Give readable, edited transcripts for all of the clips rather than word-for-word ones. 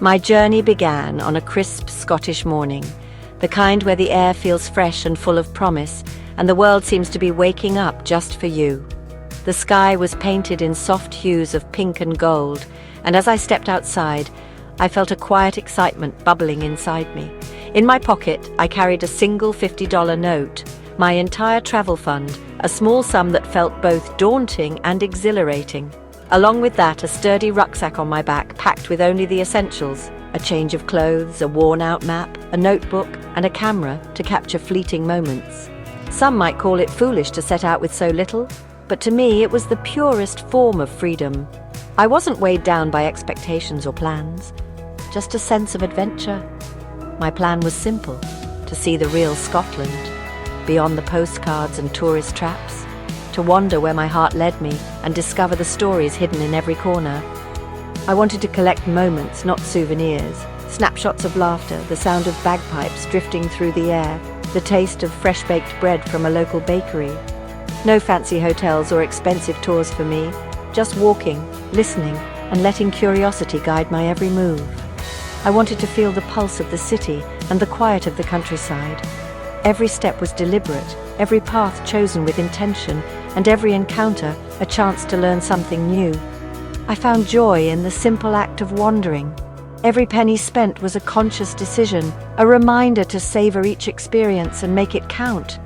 My journey began on a crisp Scottish morning, the kind where the air feels fresh and full of promise, and the world seems to be waking up just for you. The sky was painted in soft hues of pink and gold, and as I stepped outside, I felt a quiet excitement bubbling inside me. In my pocket, I carried a single $50 note, my entire travel fund, a small sum that felt both daunting and exhilarating. Along with that, a sturdy rucksack on my back packed with only the essentials, a change of clothes, a worn-out map, a notebook, and a camera to capture fleeting moments. Some might call it foolish to set out with so little, but to me it was the purest form of freedom. I wasn't weighed down by expectations or plans, just a sense of adventure. My plan was simple: to see the real Scotland, beyond the postcards and tourist traps, to wander where my heart led me and discover the stories hidden in every corner. I wanted to collect moments, not souvenirs, snapshots of laughter, the sound of bagpipes drifting through the air, the taste of fresh-baked bread from a local bakery. No fancy hotels or expensive tours for me, just walking, listening, and letting curiosity guide my every move. I wanted to feel the pulse of the city and the quiet of the countryside. Every step was deliberate, every path chosen with intention, and every encounter a chance to learn something new. I found joy in the simple act of wandering. Every penny spent was a conscious decision, a reminder to savor each experience and make it count.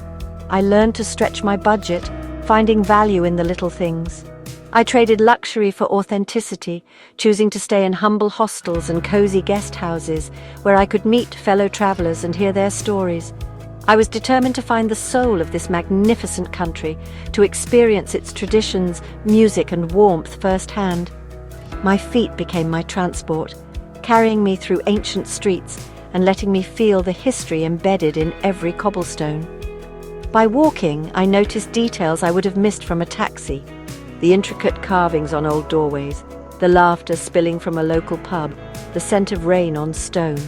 I learned to stretch my budget, finding value in the little things. I traded luxury for authenticity, choosing to stay in humble hostels and cozy guest houses where I could meet fellow travelers and hear their stories. I was determined to find the soul of this magnificent country, to experience its traditions, music, and warmth firsthand. My feet became my transport, carrying me through ancient streets and letting me feel the history embedded in every cobblestone. By walking, I noticed details I would have missed from a taxi: the intricate carvings on old doorways, the laughter spilling from a local pub, the scent of rain on stone.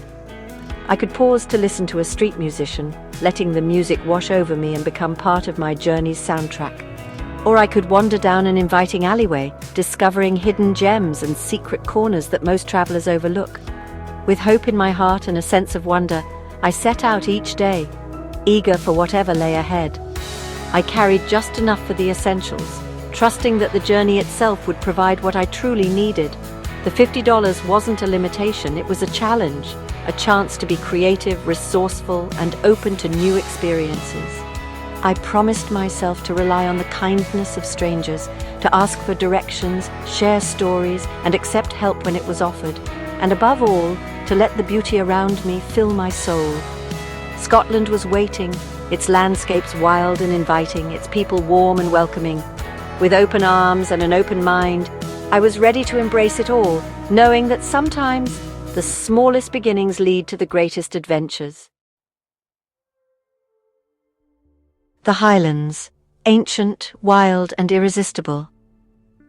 I could pause to listen to a street musician, letting the music wash over me and become part of my journey's soundtrack. Or I could wander down an inviting alleyway, discovering hidden gems and secret corners that most travelers overlook. With hope in my heart and a sense of wonder, I set out each day, eager for whatever lay ahead. I carried just enough for the essentials, trusting that the journey itself would provide what I truly needed. The $50 wasn't a limitation, it was a challenge, a chance to be creative, resourceful, and open to new experiences. I promised myself to rely on the kindness of strangers, to ask for directions, share stories, and accept help when it was offered, and above all, to let the beauty around me fill my soul. Scotland was waiting, its landscapes wild and inviting, its people warm and welcoming. With open arms and an open mind, I was ready to embrace it all, knowing that sometimes the smallest beginnings lead to the greatest adventures. The Highlands, ancient, wild, and irresistible.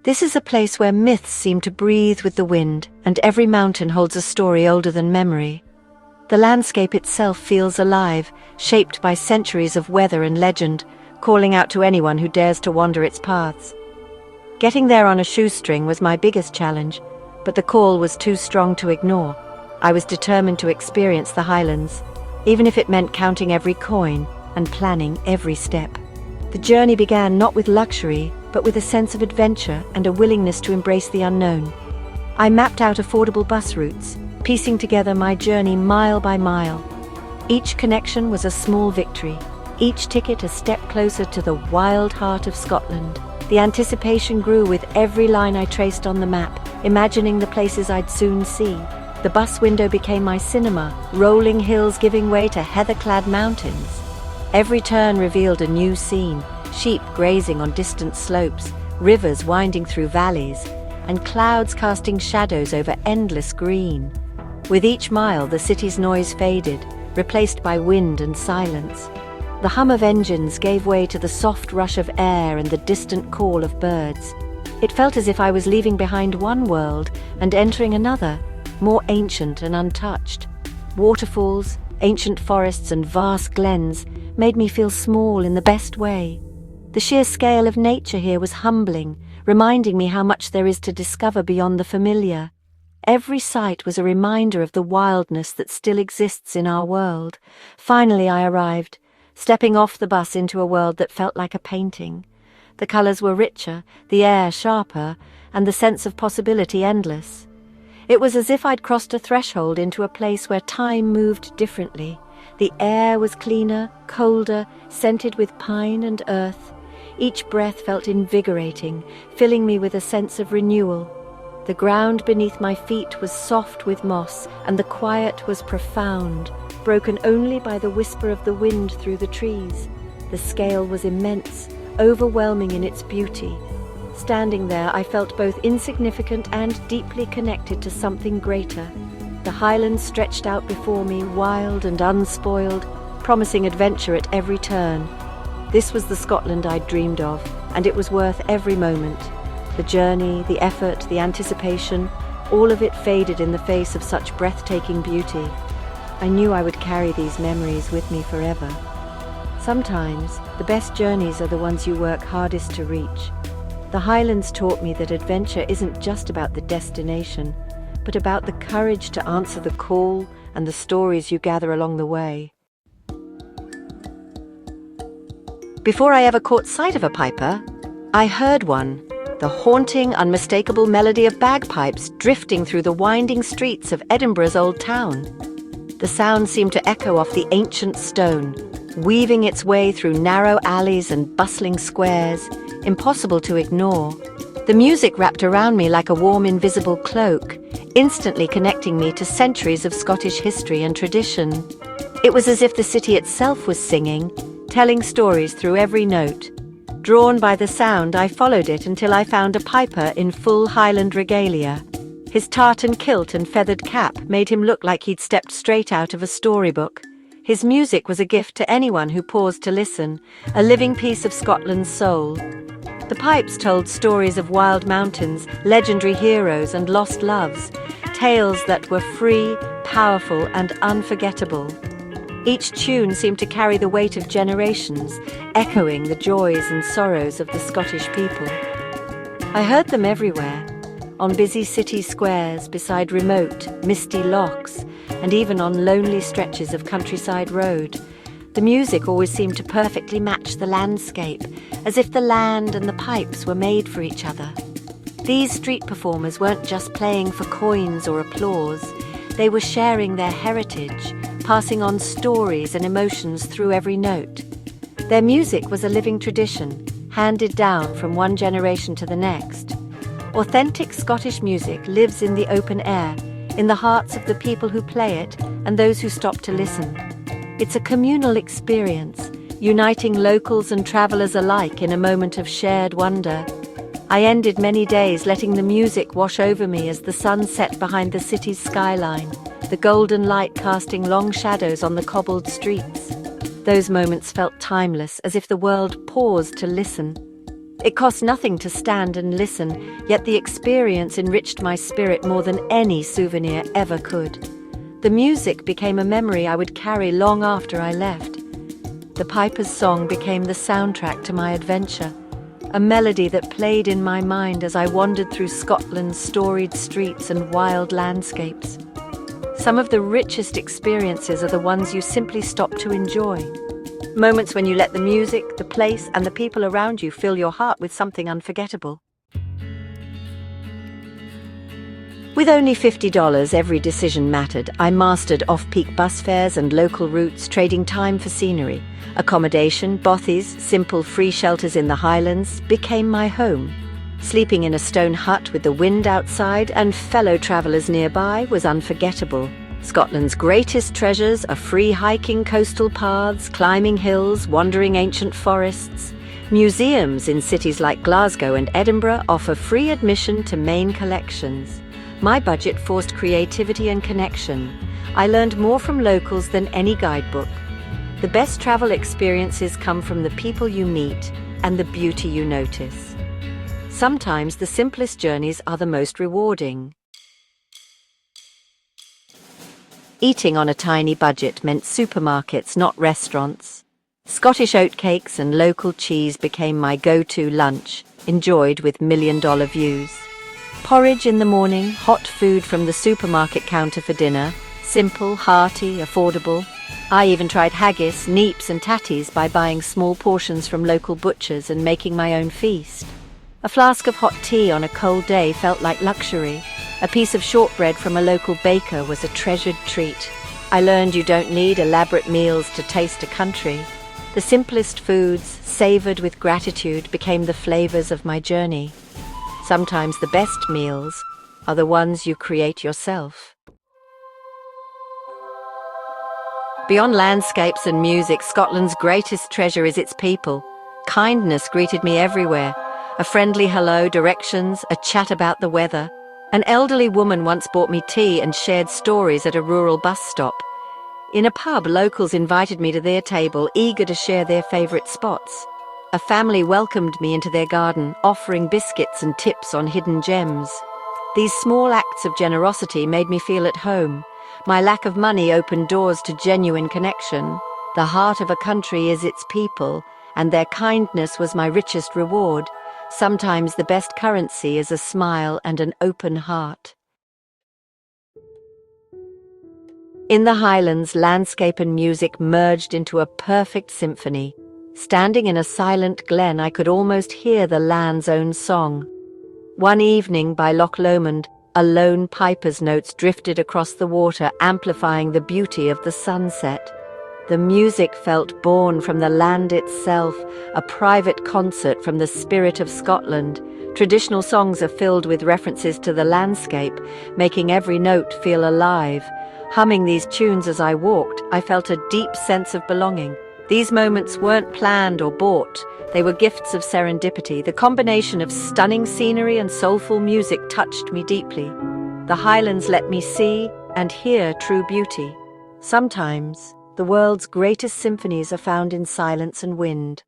This is a place where myths seem to breathe with the wind, and every mountain holds a story older than memory. The landscape itself feels alive, shaped by centuries of weather and legend, calling out to anyone who dares to wander its paths. Getting there on a shoestring was my biggest challenge, but the call was too strong to ignore. I was determined to experience the Highlands, even if it meant counting every coin and planning every step. The journey began not with luxury, but with a sense of adventure and a willingness to embrace the unknown. I mapped out affordable bus routes, piecing together my journey mile by mile. Each connection was a small victory, each ticket a step closer to the wild heart of Scotland. The anticipation grew with every line I traced on the map, imagining the places I'd soon see. The bus window became my cinema, rolling hills giving way to heather-clad mountains. Every turn revealed a new scene: sheep grazing on distant slopes, rivers winding through valleys, and clouds casting shadows over endless green. With each mile, the city's noise faded, replaced by wind and silence. The hum of engines gave way to the soft rush of air and the distant call of birds. It felt as if I was leaving behind one world and entering another, more ancient and untouched. Waterfalls, ancient forests, and vast glens made me feel small in the best way. The sheer scale of nature here was humbling, reminding me how much there is to discover beyond the familiar. Every sight was a reminder of the wildness that still exists in our world. Finally I arrived, stepping off the bus into a world that felt like a painting. The colours were richer, the air sharper, and the sense of possibility endless. It was as if I'd crossed a threshold into a place where time moved differently. The air was cleaner, colder, scented with pine and earth. Each breath felt invigorating, filling me with a sense of renewal. The ground beneath my feet was soft with moss, and the quiet was profound, broken only by the whisper of the wind through the trees. The scale was immense, overwhelming in its beauty. Standing there, I felt both insignificant and deeply connected to something greater. The highlands stretched out before me, wild and unspoiled, promising adventure at every turn. This was the Scotland I'd dreamed of, and it was worth every moment. The journey, the effort, the anticipation, all of it faded in the face of such breathtaking beauty. I knew I would carry these memories with me forever. Sometimes, the best journeys are the ones you work hardest to reach. The Highlands taught me that adventure isn't just about the destination, but about the courage to answer the call and the stories you gather along the way. Before I ever caught sight of a piper, I heard one, the haunting, unmistakable melody of bagpipes drifting through the winding streets of Edinburgh's old town. The sound seemed to echo off the ancient stone, weaving its way through narrow alleys and bustling squares, impossible to ignore. The music wrapped around me like a warm, invisible cloak, instantly connecting me to centuries of Scottish history and tradition. It was as if the city itself was singing, telling stories through every note. Drawn by the sound, I followed it until I found a piper in full Highland regalia. His tartan kilt and feathered cap made him look like he'd stepped straight out of a storybook. His music was a gift to anyone who paused to listen, a living piece of Scotland's soul. The pipes told stories of wild mountains, legendary heroes, and lost loves, tales that were free, powerful, and unforgettable. Each tune seemed to carry the weight of generations, echoing the joys and sorrows of the Scottish people. I heard them everywhere, on busy city squares, beside remote, misty lochs, and even on lonely stretches of countryside road. The music always seemed to perfectly match the landscape, as if the land and the pipes were made for each other. These street performers weren't just playing for coins or applause. They were sharing their heritage, passing on stories and emotions through every note. Their music was a living tradition, handed down from one generation to the next. Authentic Scottish music lives in the open air, in the hearts of the people who play it and those who stop to listen. It's a communal experience, uniting locals and travellers alike in a moment of shared wonder. I ended many days letting the music wash over me as the sun set behind the city's skyline, the golden light casting long shadows on the cobbled streets. Those moments felt timeless, as if the world paused to listen. It cost nothing to stand and listen, yet the experience enriched my spirit more than any souvenir ever could. The music became a memory I would carry long after I left. The piper's song became the soundtrack to my adventure, a melody that played in my mind as I wandered through Scotland's storied streets and wild landscapes. Some of the richest experiences are the ones you simply stop to enjoy. Moments when you let the music, the place, and the people around you fill your heart with something unforgettable. With only $50, every decision mattered. I mastered off-peak bus fares and local routes, trading time for scenery. Accommodation, bothies, simple free shelters in the Highlands became my home. Sleeping in a stone hut with the wind outside and fellow travellers nearby was unforgettable. Scotland's greatest treasures are free hiking coastal paths, climbing hills, wandering ancient forests. Museums in cities like Glasgow and Edinburgh offer free admission to main collections. My budget forced creativity and connection. I learned more from locals than any guidebook. The best travel experiences come from the people you meet and the beauty you notice. Sometimes the simplest journeys are the most rewarding. Eating on a tiny budget meant supermarkets, not restaurants. Scottish oatcakes and local cheese became my go-to lunch, enjoyed with million-dollar views. Porridge in the morning, hot food from the supermarket counter for dinner. Simple, hearty, affordable. I even tried haggis, neeps and tatties by buying small portions from local butchers and making my own feast. A flask of hot tea on a cold day felt like luxury. A piece of shortbread from a local baker was a treasured treat. I learned you don't need elaborate meals to taste a country. The simplest foods, savored with gratitude, became the flavors of my journey. Sometimes the best meals are the ones you create yourself. Beyond landscapes and music, Scotland's greatest treasure is its people. Kindness greeted me everywhere. A friendly hello, directions, a chat about the weather. An elderly woman once bought me tea and shared stories at a rural bus stop. In a pub, locals invited me to their table, eager to share their favorite spots. A family welcomed me into their garden, offering biscuits and tips on hidden gems. These small acts of generosity made me feel at home. My lack of money opened doors to genuine connection. The heart of a country is its people, and their kindness was my richest reward. Sometimes the best currency is a smile and an open heart. In the Highlands, landscape and music merged into a perfect symphony. Standing in a silent glen, I could almost hear the land's own song. One evening by Loch Lomond, a lone piper's notes drifted across the water, amplifying the beauty of the sunset. The music felt born from the land itself, a private concert from the spirit of Scotland. Traditional songs are filled with references to the landscape, making every note feel alive. Humming these tunes as I walked, I felt a deep sense of belonging. These moments weren't planned or bought. They were gifts of serendipity. The combination of stunning scenery and soulful music touched me deeply. The Highlands let me see and hear true beauty. Sometimes, the world's greatest symphonies are found in silence and wind.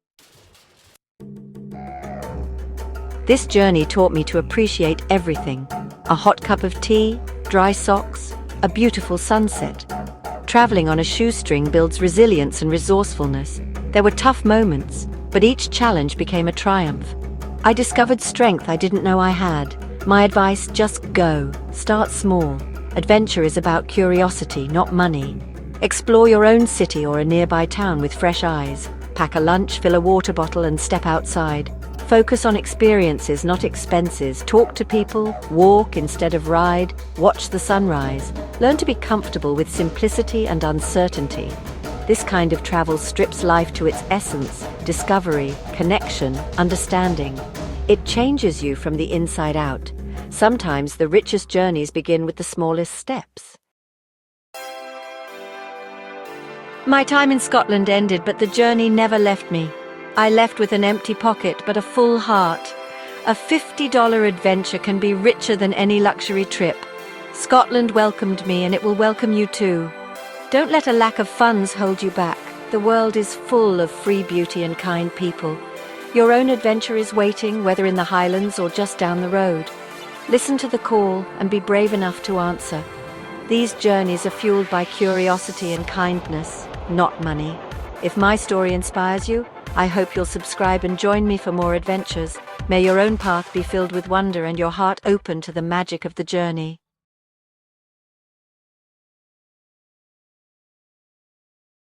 This journey taught me to appreciate everything. A hot cup of tea, dry socks, a beautiful sunset. Traveling on a shoestring builds resilience and resourcefulness. There were tough moments, but each challenge became a triumph. I discovered strength I didn't know I had. My advice, just go. Start small. Adventure is about curiosity, not money. Explore your own city or a nearby town with fresh eyes. Pack a lunch, fill a water bottle and step outside. Focus on experiences, not expenses. Talk to people, walk instead of ride, watch the sunrise. Learn to be comfortable with simplicity and uncertainty. This kind of travel strips life to its essence, discovery, connection, understanding. It changes you from the inside out. Sometimes the richest journeys begin with the smallest steps. My time in Scotland ended, but the journey never left me. I left with an empty pocket, but a full heart. A $50 adventure can be richer than any luxury trip. Scotland welcomed me, and it will welcome you too. Don't let a lack of funds hold you back. The world is full of free beauty and kind people. Your own adventure is waiting, whether in the Highlands or just down the road. Listen to the call and be brave enough to answer. These journeys are fueled by curiosity and kindness, not money. If my story inspires you, I hope you'll subscribe and join me for more adventures. May your own path be filled with wonder and your heart open to the magic of the journey.